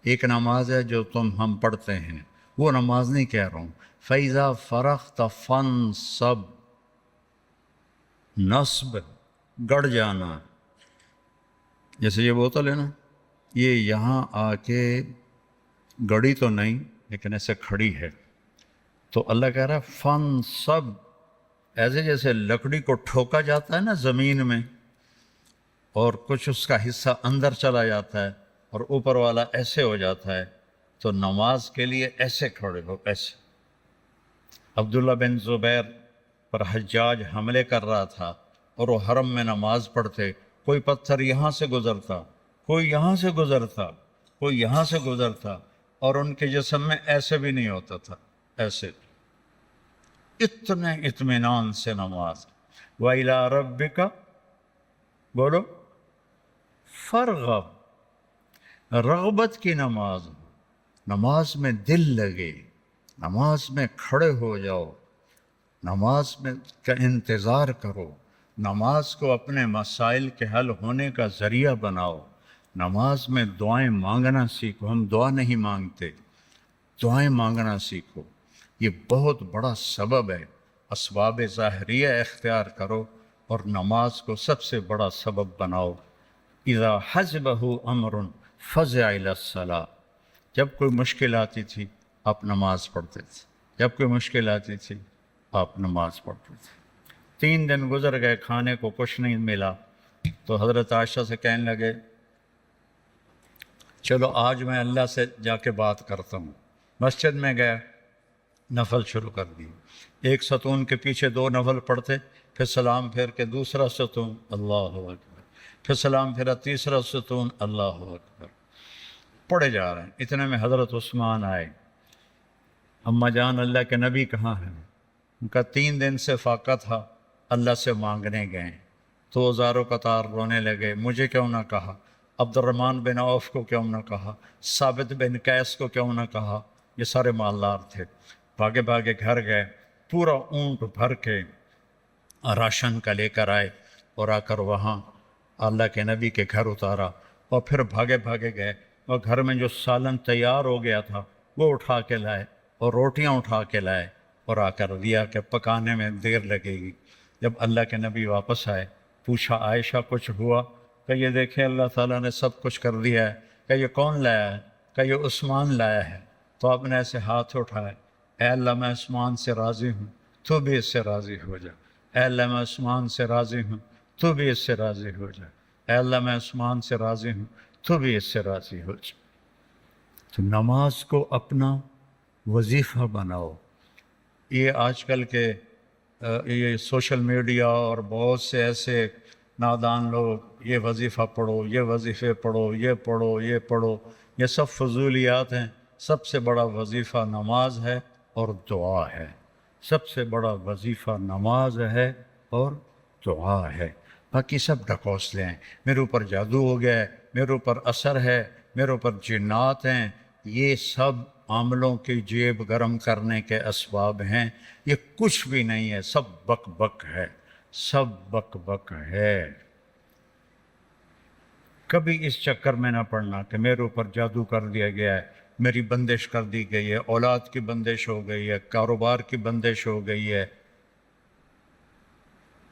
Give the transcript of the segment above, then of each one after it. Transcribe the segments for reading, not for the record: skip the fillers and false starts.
ایک نماز ہے جو ہم پڑھتے ہیں، وہ نماز نہیں کہہ رہا ہوں۔ فَإِذَا فَرَغْتَ فَانْصَبْ، نصب گڑ جانا، جیسے یہ بوتل ہے نا، یہ یہاں آ کے گڑی تو نہیں لیکن ایسے کھڑی ہے، تو اللہ کہہ رہا ہے فَانْصَبْ، ایسے جیسے لکڑی کو ٹھوکا جاتا ہے نا زمین میں، اور کچھ اس کا حصہ اندر چلا جاتا ہے اور اوپر والا ایسے ہو جاتا ہے، تو نماز کے لیے ایسے کھڑے ہو، ایسے۔ عبداللہ بن زبیر پر حجاج حملے کر رہا تھا اور وہ حرم میں نماز پڑھتے، کوئی پتھر یہاں سے گزرتا، کوئی یہاں سے گزرتا، کوئی یہاں سے گزرتا، اور ان کے جسم میں ایسے بھی نہیں ہوتا تھا، ایسے، اتنے اطمینان سے نماز۔ وَإِلَىٰ رَبِّكَ، بولو، فرغب، رغبت کی نماز، نماز میں دل لگے، نماز میں کھڑے ہو جاؤ، نماز میں کا انتظار کرو، نماز کو اپنے مسائل کے حل ہونے کا ذریعہ بناؤ، نماز میں دعائیں مانگنا سیکھو۔ ہم دعا نہیں مانگتے، دعائیں مانگنا سیکھو، یہ بہت بڑا سبب ہے۔ اسباب ظاہریہ اختیار کرو اور نماز کو سب سے بڑا سبب بناؤ۔ اذا حزبہ امر فزع الی الصلاۃ، جب کوئی مشکل آتی تھی آپ نماز پڑھتے تھے، جب کوئی مشکل آتی تھی آپ نماز پڑھتے تھے۔ 3 دن گزر گئے، کھانے کو کچھ نہیں ملا، تو حضرت عائشہ سے کہنے لگے چلو آج میں اللہ سے جا کے بات کرتا ہوں۔ مسجد میں گیا، نفل شروع کر دی، ایک ستون کے پیچھے 2 نفل پڑھتے، پھر سلام پھیر کے دوسرا ستون، اللہ اکبر، پھر سلام پھیرا تیسرا ستون، اللہ اکبر، پڑھے جا رہے ہیں۔ اتنے میں حضرت عثمان آئے، اماں جان اللہ کے نبی کہاں ہیں؟ ان کا 3 دن سے فاقہ تھا، اللہ سے مانگنے گئے، تو ہزاروں قطار رونے لگے، مجھے کیوں نہ کہا، عبد الرحمن بن عوف کو کیوں نہ کہا، ثابت بن قیس کو کیوں نہ کہا، یہ سارے مالدار تھے۔ بھاگے بھاگے گھر گئے، پورا اونٹ بھر کے راشن کا لے کر آئے، اور آ کر وہاں اللہ کے نبی کے گھر اتارا، اور پھر بھاگے بھاگے گئے اور گھر میں جو سالن تیار ہو گیا تھا وہ اٹھا کے لائے، اور روٹیاں اٹھا کے لائے، اور آ کر دیا کہ پکانے میں دیر لگے گی۔ جب اللہ کے نبی واپس آئے، پوچھا عائشہ کچھ ہوا؟ کہ یہ دیکھیں اللہ تعالیٰ نے سب کچھ کر دیا ہے۔ کہ یہ کون لایا ہے؟ کہ یہ عثمان لایا ہے۔ تو آپ نے ایسے ہاتھ اٹھائے، اے اللہ میں عثمان سے راضی ہوں، تو بھی اس سے راضی ہو جا۔ اے اللہ میں عثمان سے راضی ہوں، تو بھی اس سے راضی ہو جا۔ اے اللہ میں عثمان سے راضی ہوں، تو بھی اس سے راضی ہو جا۔ تو نماز کو اپنا وظیفہ بناؤ۔ یہ آج کل کے یہ سوشل میڈیا اور بہت سے ایسے نادان لوگ، یہ وظیفہ پڑھو، یہ وظیفے پڑھو، یہ پڑھو، یہ پڑھو، یہ سب فضولیات ہیں۔ سب سے بڑا وظیفہ نماز ہے اور دعا ہے۔ سب سے بڑا وظیفہ نماز ہے اور دعا ہے۔ باقی سب ڈھکوسلے ہیں، میرے اوپر جادو ہو گیا ہے، میرے اوپر اثر ہے، میرے اوپر جنات ہیں، یہ سب عاملوں کی جیب گرم کرنے کے اسباب ہیں۔ یہ کچھ بھی نہیں ہے، سب بک بک ہے، سب بک بک ہے۔ کبھی اس چکر میں نہ پڑنا کہ میرے اوپر جادو کر دیا گیا ہے، میری بندش کر دی گئی ہے، اولاد کی بندش ہو گئی ہے، کاروبار کی بندش ہو گئی ہے۔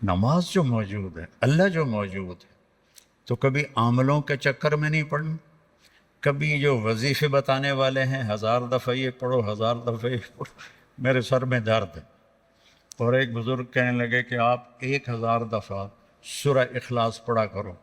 نماز جو موجود ہے، اللہ جو موجود ہے، تو کبھی عاملوں کے چکر میں نہیں پڑنا۔ کبھی جو وظیفے بتانے والے ہیں 1000 دفعہ یہ پڑھو، 1000 دفعہ یہ پڑھو، میرے سر میں درد ہے۔ اور ایک بزرگ کہنے لگے کہ آپ 1000 دفعہ سورہ اخلاص پڑھا کرو۔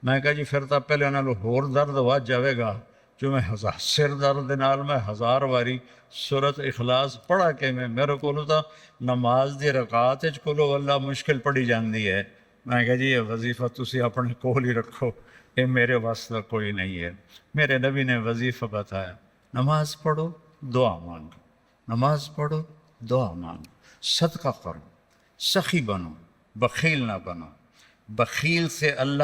میں کہا جی پھر تو پہلے نالوں ہور درد وا جاوے گا جو میں سر درد نال میں 1000 واری سورۃ اخلاص پڑھا کے میرے کو تو نماز دی رکعت وچ کولو اللہ مشکل پڑی جاندی ہے۔ میں کہا جی یہ وظیفہ تسی اپنے کول ہی رکھو، یہ میرے واسطہ کوئی نہیں ہے۔ میرے نبی نے وظیفہ بتایا، نماز پڑھو دعا مانگو، نماز پڑھو دعا مانگو، صدقہ کرو، سخی بنو، بخیل نہ بنو۔ بخیل سے اللہ